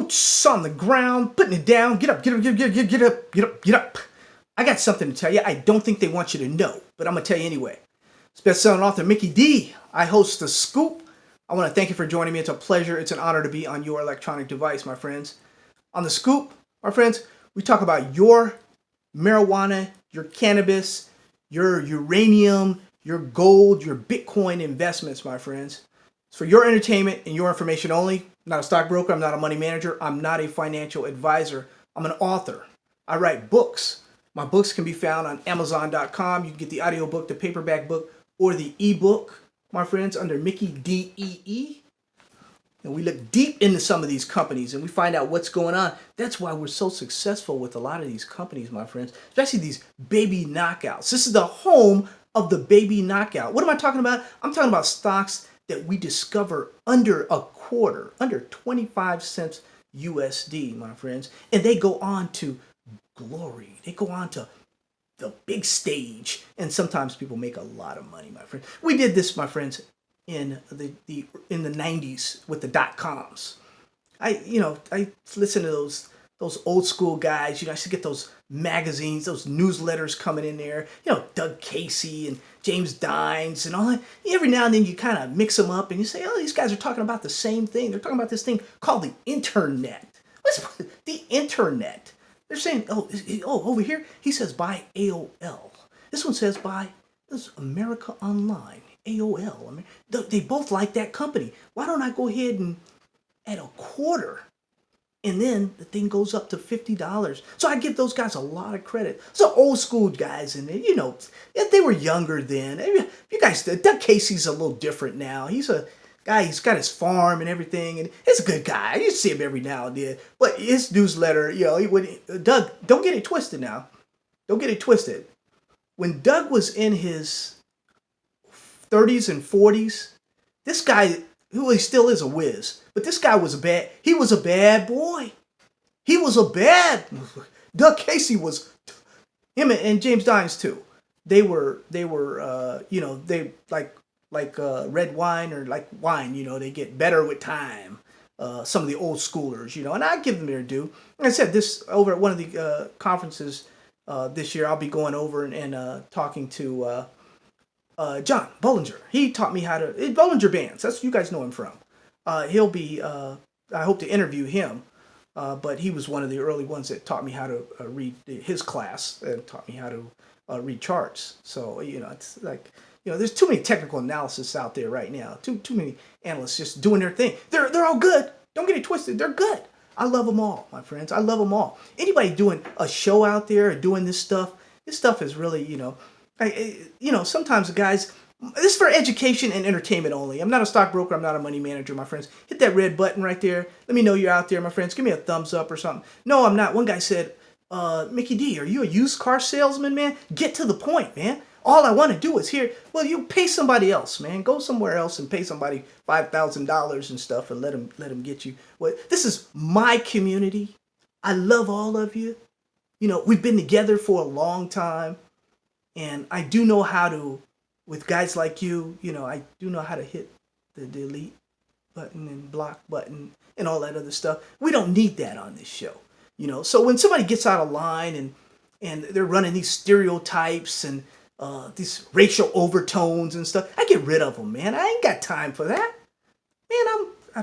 boots on the ground, putting it down. Get up, get up, get up, get up, get up, get up, get up. I got something to tell you. I don't think they want you to know, but I'm going to tell you anyway. It's best-selling author Mickey D. I host The Scoop. I want to thank you for joining me. It's a pleasure. It's an honor to be on your electronic device, my friends. On The Scoop, my friends, we talk about your marijuana, your cannabis, your uranium, your gold, your Bitcoin investments, my friends. It's for your entertainment and your information only. I'm not a stockbroker. I'm not a money manager. I'm not a financial advisor. I'm an author. I write books. My books can be found on Amazon.com. You can get the audiobook, the paperback book, or the ebook, my friends, under Mickey D.E.E. And we look deep into some of these companies and we find out what's going on. That's why we're so successful with a lot of these companies, my friends, especially these baby knockouts. This is the home of the baby knockout. What am I talking about? I'm talking about stocks that we discover under a quarter, under 25 cents USD, my friends. And they go on to glory. They go on to the big stage. And sometimes people make a lot of money, my friend. We did this, my friends, in the 90s with the dot-coms. I listen to those old school guys. I used to get those magazines, those newsletters coming in there. Doug Casey and James Dines and all that. Every now and then you kind of mix them up and you say, oh, these guys are talking about the same thing. They're talking about this thing called the internet. What's the internet? They're saying, oh, over here, he says buy AOL. This one says buy this America Online, AOL. I mean, they both like that company. Why don't I go ahead and at a quarter? And then the thing goes up to $50. So I give those guys a lot of credit. So old school guys in there, they were younger then. You guys, Doug Casey's a little different now. He's a guy, he's got his farm and everything, and he's a good guy. You see him every now and then. But his newsletter, Doug, don't get it twisted now. Don't get it twisted. When Doug was in his 30s and 40s, this guy, who he still is a whiz, but this guy was he was a bad boy. He was Doug Casey was, him and James Dines too. They were they like red wine or like wine, they get better with time. Some of the old schoolers, and I give them their due. Like I said, this over at one of the conferences this year, I'll be going over and talking to John Bollinger. He taught me how to, Bollinger Bands, that's you guys know him from. He'll be, I hope to interview him, but he was one of the early ones that taught me how to read his class and taught me how to read charts. So, it's like, there's too many technical analysis out there right now. Too many analysts just doing their thing. They're all good. Don't get it twisted. They're good. I love them all, my friends. I love them all. Anybody doing a show out there or doing this stuff is really, sometimes the guys, this is for education and entertainment only. I'm not a stockbroker. I'm not a money manager, my friends. Hit that red button right there. Let me know you're out there, my friends. Give me a thumbs up or something. No, I'm not. One guy said, Mickey D, are you a used car salesman, man? Get to the point, man. All I want to do is hear, well, you pay somebody else, man. Go somewhere else and pay somebody $5,000 and stuff and let them get you. Well, this is my community. I love all of you. We've been together for a long time. And I do know how to, with guys like you, I do know how to hit the delete button and block button and all that other stuff. We don't need that on this show. So when somebody gets out of line and they're running these stereotypes and these racial overtones and stuff, I get rid of them, man. I ain't got time for that. Man, I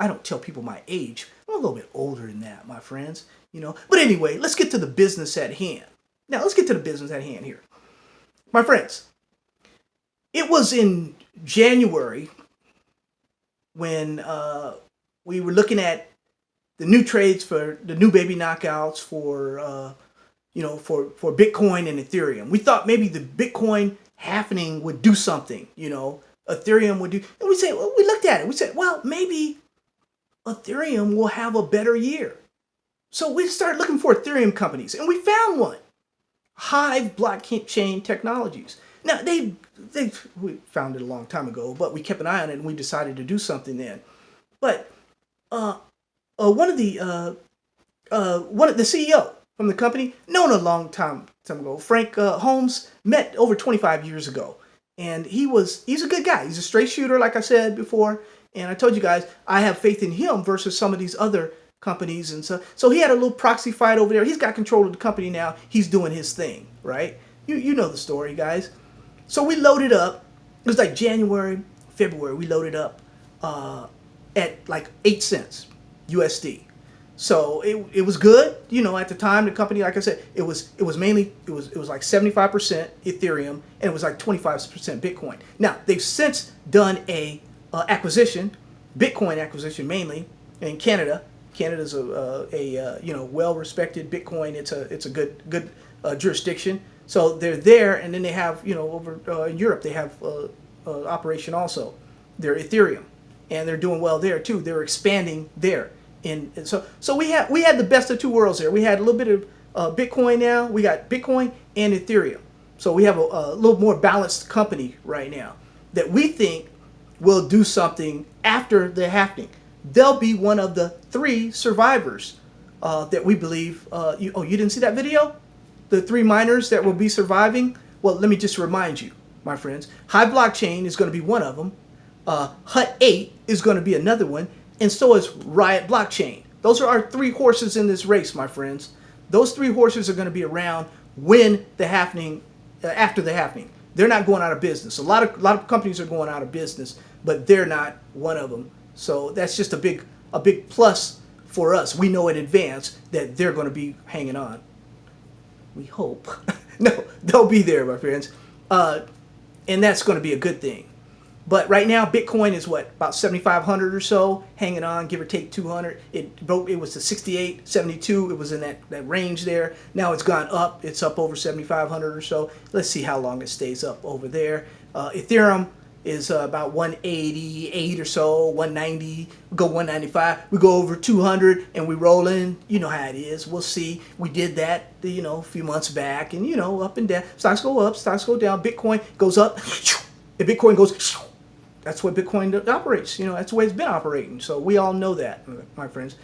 don't tell people my age. I'm a little bit older than that, my friends, But anyway, let's get to the business at hand. Now, let's get to the business at hand here. My friends, it was in January when we were looking at the new trades for the new baby knockouts for Bitcoin and Ethereum. We thought maybe the Bitcoin halvening would do something, Ethereum would do. And we looked at it. We said, well, maybe Ethereum will have a better year. So we started looking for Ethereum companies and we found one. HIVE blockchain technologies. Now we found it a long time ago, but we kept an eye on it and we decided to do something then. But one of the CEO from the company, known a long time ago, Frank Holmes, met over 25 years ago, and he's a good guy. He's a straight shooter, like I said before, And I told you guys, I have faith in him versus some of these other companies. And so he had a little proxy fight over there. He's got control of the company now. He's doing his thing, right? You know the story, guys. So we loaded up. It was like January, February. We loaded up at like 8 cents USD. So it was good, you know. At the time, the company, like I said, it was mainly like 75% Ethereum and it was like 25% Bitcoin. Now they've since done a acquisition, Bitcoin acquisition mainly in Canada. Canada's a you know, well-respected Bitcoin. It's a good jurisdiction. So they're there, and then they have, you know, over in Europe they have operation also. They're Ethereum, and they're doing well there too. They're expanding there. And so we had the best of two worlds there. We had a little bit of Bitcoin now. We got Bitcoin and Ethereum. So we have a little more balanced company right now that we think will do something after the halving. They'll be one of the 3 survivors that we believe. You didn't see that video? The 3 miners that will be surviving? Well, let me just remind you, my friends. HIVE blockchain is going to be one of them. hut.f is going to be another one. And so is Riot blockchain. Those are our 3 horses in this race, my friends. Those 3 horses are going to be around when the halving, after the halving. They're not going out of business. A lot of companies are going out of business, but they're not one of them. So that's just a big plus for us. We know in advance that they're going to be hanging on. We hope. No, they'll be there, my friends. And that's going to be a good thing. But right now, Bitcoin is what, about 7,500 or so, hanging on, give or take 200. It was to 68, 72. It was in that range there. Now it's gone up. It's up over 7,500 or so. Let's see how long it stays up over there. Ethereum is about 188 or so, 190. We go 195. We go over 200, and we roll in. You know how it is. We'll see. We did that, you know, a few months back, and you know, up and down. Stocks go up, stocks go down. Bitcoin goes up, and Bitcoin goes. That's what Bitcoin operates. You know, that's the way it's been operating. So we all know that, my friends.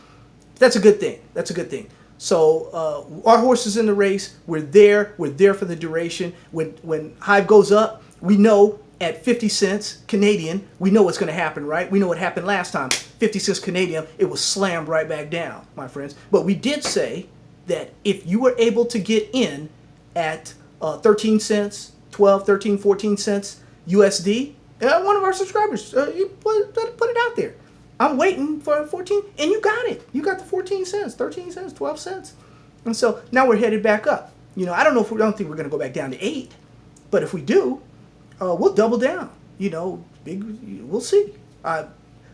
That's a good thing. That's a good thing. So our horse is in the race. We're there. We're there for the duration. When HIVE goes up, we know at 50 cents Canadian, we know what's going to happen, right? We know what happened last time. 50 cents Canadian, it was slammed right back down, my friends. But we did say that if you were able to get in at 13 cents, 12, 13, 14 cents USD, one of our subscribers, you put it out there. I'm waiting for 14, and you got it. You got the 14 cents, 13 cents, 12 cents. And so now we're headed back up. You know, I don't think we're going to go back down to 8, but if we do, we'll double down. You know, we'll see.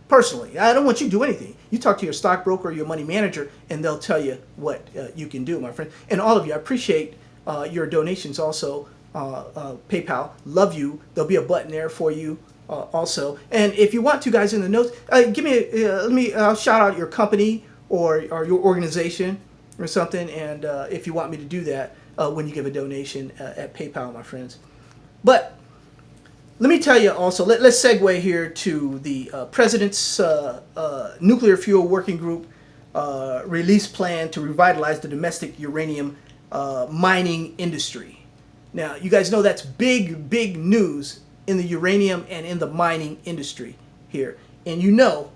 Personally, I don't want you to do anything. You talk to your stockbroker or your money manager, and they'll tell you what you can do, my friend. And all of you, I appreciate your donations also. PayPal, love you. There'll be a button there for you also. And if you want to, guys, in the notes, I'll shout out your company or your organization or something. And if you want me to do that when you give a donation at PayPal, my friends. But let me tell you also, let's segue here to the President's Nuclear Fuel Working Group release plan to revitalize the domestic uranium mining industry. Now, you guys know that's big news in the uranium and in the mining industry here. And you know,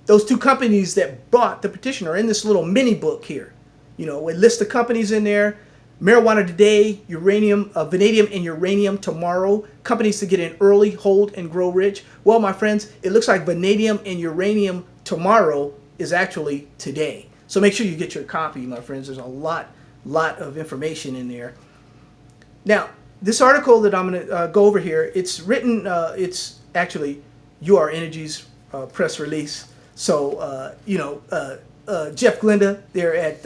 those 2 companies that bought the petition are in this little mini book here. You know, it lists the companies in there. Marijuana today, uranium, vanadium and uranium tomorrow. Companies to get in early, hold, and grow rich. Well, my friends, it looks like vanadium and uranium tomorrow is actually today. So make sure you get your copy, my friends. There's a lot of information in there. Now, this article that I'm going to go over here, it's written, it's actually UR Energy's press release. So, you know, Jeff Glenda there at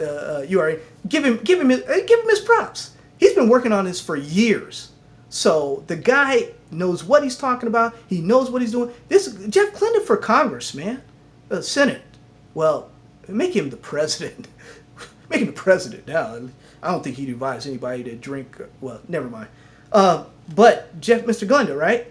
URE, give him his props. He's been working on this for years. So the guy knows what he's talking about. He knows what he's doing. This Jeff Glenda for Congress, man, Senate. Well, make him the president. Make him the president now. I don't think he'd advise anybody to drink. Well, never mind. But Mr. Glenda, right?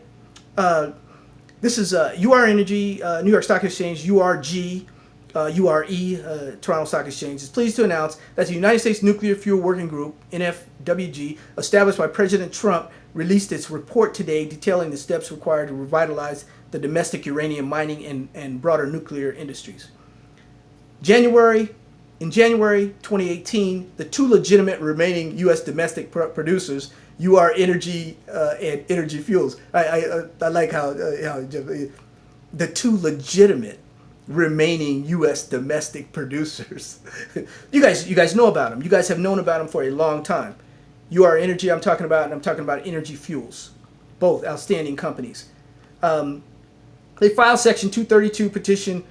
This is UR Energy, New York Stock Exchange, URG, URE, Toronto Stock Exchange, is pleased to announce that the United States Nuclear Fuel Working Group, NFWG, established by President Trump, released its report today detailing the steps required to revitalize the domestic uranium mining and broader nuclear industries. In January 2018, the two legitimate remaining U.S. domestic producers, UR Energy and Energy Fuels. I like how the two legitimate remaining U.S. domestic producers. you guys know about them. You guys have known about them for a long time. UR Energy, I'm talking about, and I'm talking about Energy Fuels, both outstanding companies. They filed Section 232 petition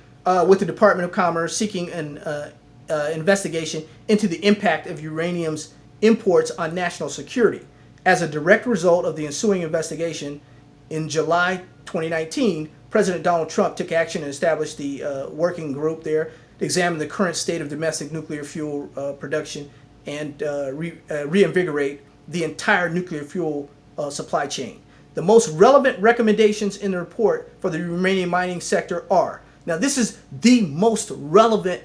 with the Department of Commerce seeking an investigation into the impact of uranium's imports on national security. As a direct result of the ensuing investigation, in July 2019, President Donald Trump took action and established the working group there to examine the current state of domestic nuclear fuel production and reinvigorate the entire nuclear fuel supply chain. The most relevant recommendations in the report for the uranium mining sector are, now this is the most relevant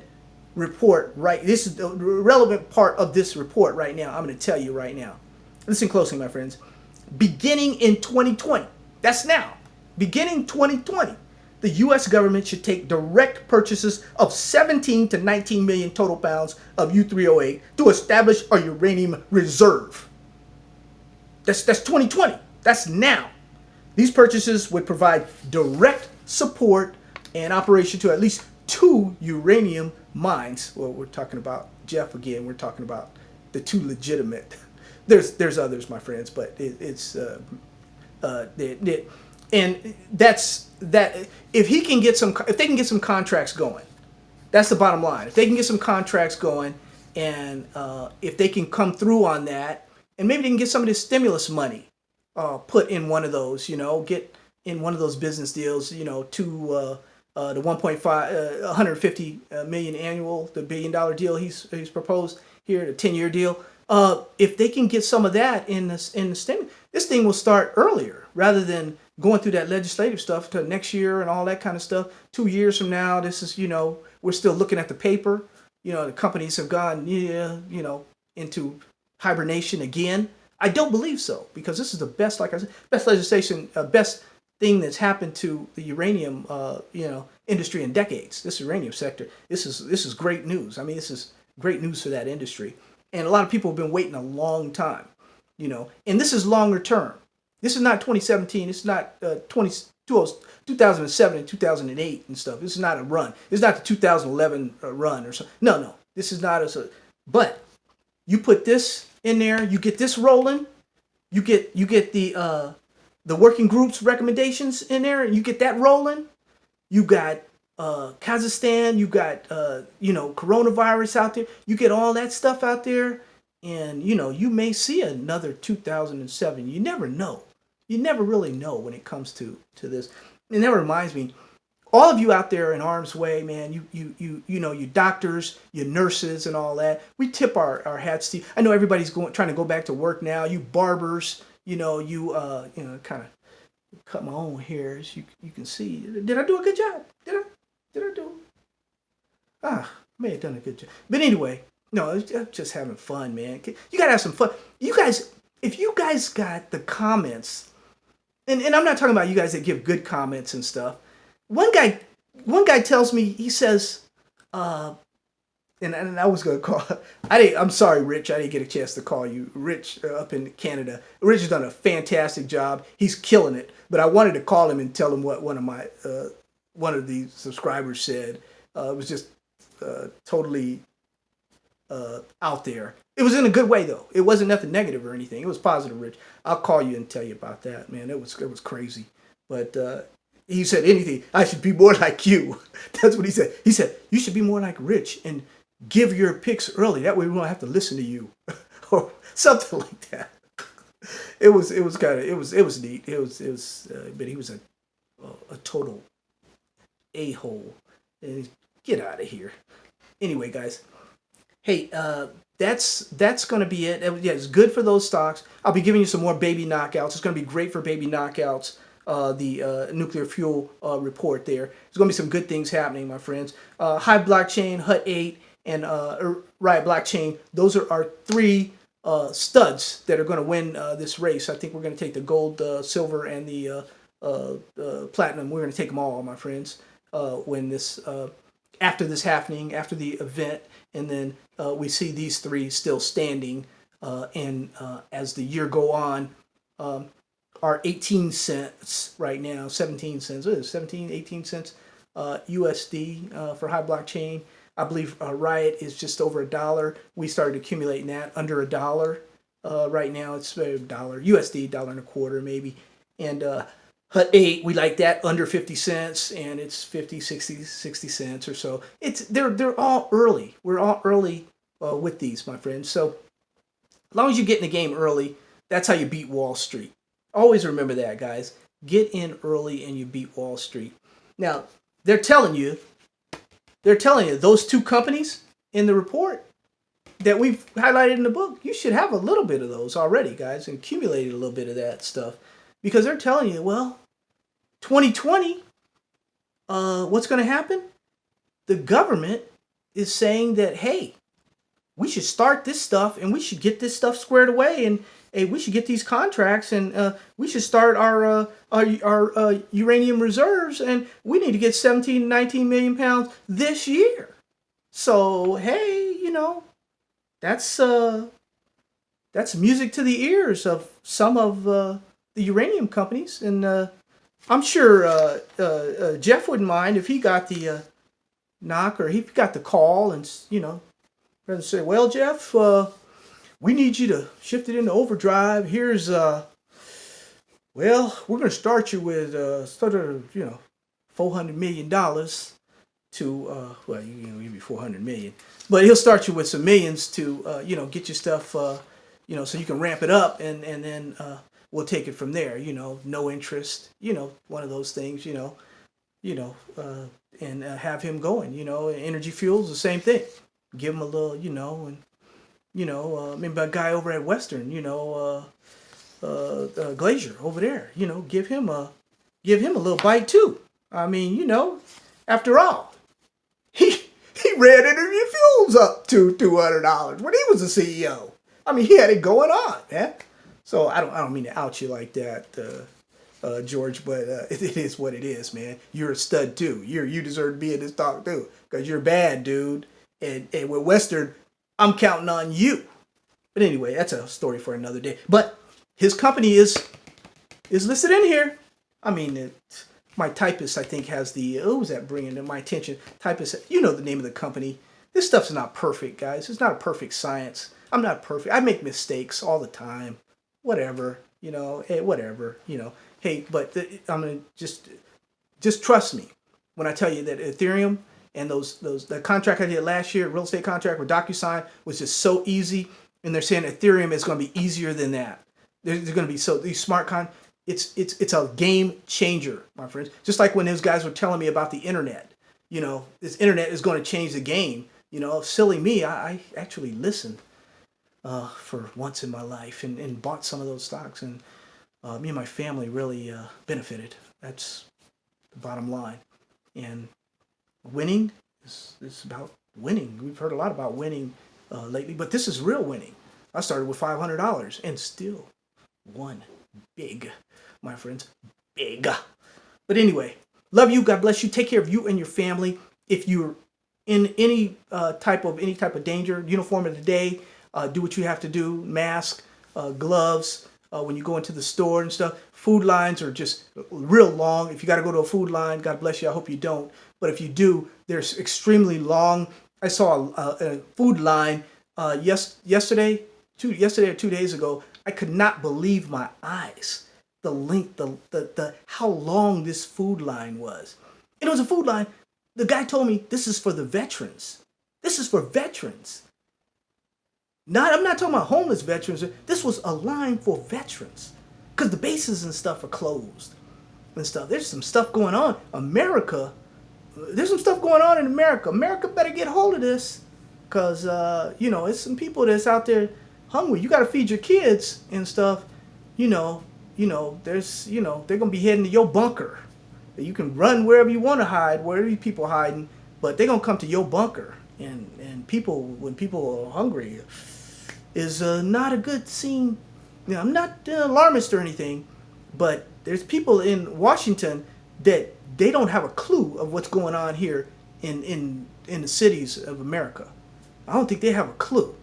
report, right? This is the relevant part of this report right now. I'm going to tell you right now. Listen closely, my friends. Beginning in 2020, that's now, beginning 2020, the U.S. government should take direct purchases of 17 to 19 million total pounds of U3O8 to establish a uranium reserve. That's 2020. That's now. These purchases would provide direct support and operation to at least 2 uranium mines. Well, we're talking about Jeff again. We're talking about the 2 legitimate. There's others, my friends, but and that's that. If they can get some contracts going, that's the bottom line. If they can get some contracts going, and if they can come through on that, and maybe they can get some of this stimulus money put in one of those, get in one of those business deals, to the 150 million annual, the $1 billion deal he's proposed here, the 10-year deal. If they can get some of that in the stimulus, this thing will start earlier rather than going through that legislative stuff to next year and all that kind of stuff. 2 years from now, this is, we're still looking at the paper. The companies have gone, into hibernation again. I don't believe so, because this is the best, like I said, best legislation, best thing that's happened to the uranium, industry in decades. This uranium sector, this is great news. I mean, this is great news for that industry, and a lot of people have been waiting a long time, and this is longer term. This is not 2017. It's not 2007 and 2008 and stuff. This is not a run. It's not the 2011 run or something. No. This is not but you put this in there, you get this rolling, you get the working group's recommendations in there, and you get that rolling. You got Kazakhstan, you got coronavirus out there. You get all that stuff out there, and you may see another 2007. You never know. You never really know when it comes to this. And that reminds me, all of you out there in harm's way, man, you doctors, you nurses and all that, we tip our hats to you. I know everybody's trying to go back to work now. You barbers, kind of cut my own hair, as you can see. Did I do a good job? Did I do? May have done a good job. But anyway, no, it's just having fun, man. You gotta have some fun. You guys, if you guys got the comments, and I'm not talking about you guys that give good comments and stuff. One guy tells me, he says, and I was gonna call. I'm sorry, Rich. I didn't get a chance to call you, Rich, up in Canada. Rich has done a fantastic job. He's killing it. But I wanted to call him and tell him what one of the subscribers said. It was just totally out there. It was in a good way though. It wasn't nothing negative or anything. It was positive, Rich. I'll call you and tell you about that, man. It was crazy. But he said anything. I should be more like you. That's what he said. He said you should be more like Rich and give your picks early. That way we won't have to listen to you, or something like that. It was neat. But he was a total a-hole. Get out of here. Anyway, guys. Hey, that's going to be it. Yeah, it's good for those stocks. I'll be giving you some more baby knockouts. It's going to be great for baby knockouts. The nuclear fuel report there. There's going to be some good things happening, my friends. HIVE blockchain, hut.f, and Riot blockchain. Those are our 3 studs that are going to win this race. I think we're going to take the gold, silver, and the platinum. We're going to take them all, my friends, when this after this happening, after the event, and then we see these three still standing. And as the year go on, are 18 cents right now, 17 cents. What is it, 17, 18 cents USD for High Blockchain. I believe Riot is just over $1. We started accumulating that under $1. Right now it's a dollar USD, $1.25 maybe. And hut.f, we like that under 50 cents, and it's 50, 60 cents or so. They're all early. We're all early with these, my friends. So as long as you get in the game early, that's how you beat Wall Street. Always remember that, guys. Get in early and you beat Wall Street. Now, they're telling you those two companies in the report that we've highlighted in the book, you should have a little bit of those already, guys, and accumulated a little bit of that stuff. Because they're telling you, well, 2020, what's going to happen? The government is saying that, hey, we should start this stuff and we should get this stuff squared away, and hey, we should get these contracts, and we should start our uranium reserves, and we need to get 17, 19 million pounds this year. So, hey, that's music to the ears of some of the uranium companies, and I'm sure Jeff wouldn't mind if he got the knock, or he got the call, and rather say, well, Jeff, we need you to shift it into overdrive. Here's we're going to start you with $400 million to you give me 400 million, but he'll start you with some millions to get your stuff so you can ramp it up, and then we'll take it from there. No interest, one of those things, and have him going. Energy Fuels, the same thing. Give him a little, and maybe a guy over at Western, Glacier over there, give him a little bite too. I mean, after all, he ran Energy Fuels up to $200 when he was the CEO. I mean, he had it going on, man. So I don't mean to out you like that, George, but it is what it is, man. You're a stud too. You deserve to be in this talk too, because you're bad, dude. And with Western, I'm counting on you. But anyway, that's a story for another day. But his company is listed in here. I mean, my typist, I think, has the, who was that bringing to my attention? Typist, the name of the company. This stuff's not perfect, guys. It's not a perfect science. I'm not perfect. I make mistakes all the time. Whatever, whatever, Hey, but I'm going to just trust me when I tell you that Ethereum and the contract I did last year, real estate contract with DocuSign, was just so easy. And they're saying Ethereum is going to be easier than that. They're going to be these smart it's a game changer, my friends. Just like when those guys were telling me about the internet. This internet is going to change the game. Silly me, I actually listened for once in my life and bought some of those stocks, and me and my family really benefited. That's the bottom line. And winning is about winning. We've heard a lot about winning lately, but this is real winning. I started with $500 and still won big, my friends, big. But anyway, love you. God bless you. Take care of you and your family. If you're in any type of danger, uniform of the day, do what you have to do. Mask, gloves. When you go into the store and stuff, food lines are just real long. If you got to go to a food line, God bless you. I hope you don't. But if you do, they're extremely long. I saw a food line yesterday or 2 days ago. I could not believe my eyes. The length, the how long this food line was. And it was a food line. The guy told me this is for the veterans. This is for veterans. I'm not talking about homeless veterans. This was a line for veterans, because the bases and stuff are closed and stuff. There's some stuff going on. There's some stuff going on in America. America better get hold of this, because it's some people that's out there hungry. You got to feed your kids and stuff. There's they're gonna be heading to your bunker. You can run wherever you want to hide, wherever you people hiding, but they're gonna come to your bunker. And when people are hungry, is not a good scene. I'm not alarmist or anything, But there's people in Washington that they don't have a clue of what's going on here in the cities of America. I don't think they have a clue.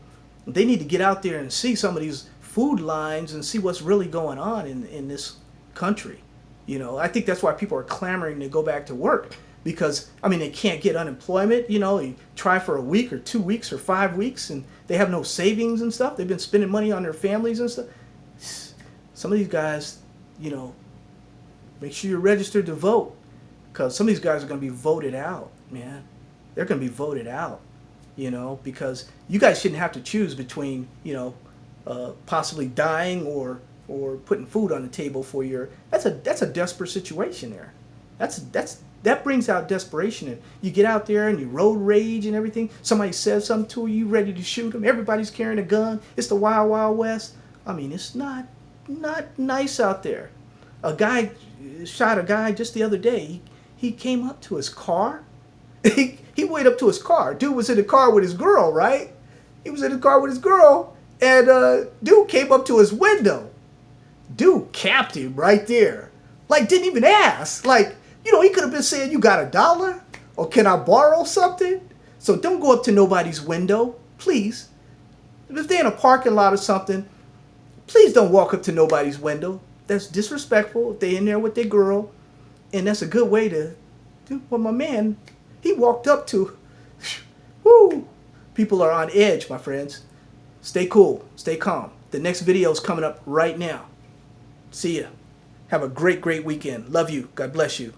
They need to get out there and see some of these food lines and see what's really going on in this country. You know, I think that's why people are clamoring to go back to work, because, I mean, they can't get unemployment. You know, you try for a week or 2 weeks or 5 weeks and they have no savings and stuff. They've been spending money on their families and stuff. Some of these guys, you know, make sure you're registered to vote, because some of these guys are going to be voted out, man. They're going to be voted out, you know, because you guys shouldn't have to choose between, you know, possibly dying or putting food on the table for your. That's a desperate situation there. That brings out desperation. And you get out there and you road rage and everything. Somebody says something to you, ready to shoot them. Everybody's carrying a gun. It's the Wild Wild West. I mean, it's not nice out there. A guy shot a guy just the other day. He came up to his car. He went up to his car. Dude was in the car with his girl, right? He was in the car with his girl, and dude came up to his window. Dude capped him right there. Like, didn't even ask. Like, you know, he could have been saying, "You got $1? Or can I borrow something?" So don't go up to nobody's window, please. If they're in a parking lot or something, please don't walk up to nobody's window. That's disrespectful if they're in there with their girl. And that's a good way to do. Well, my man, he walked up to, whoo. People are on edge, my friends. Stay cool. Stay calm. The next video is coming up right now. See ya. Have a great weekend. Love you. God bless you.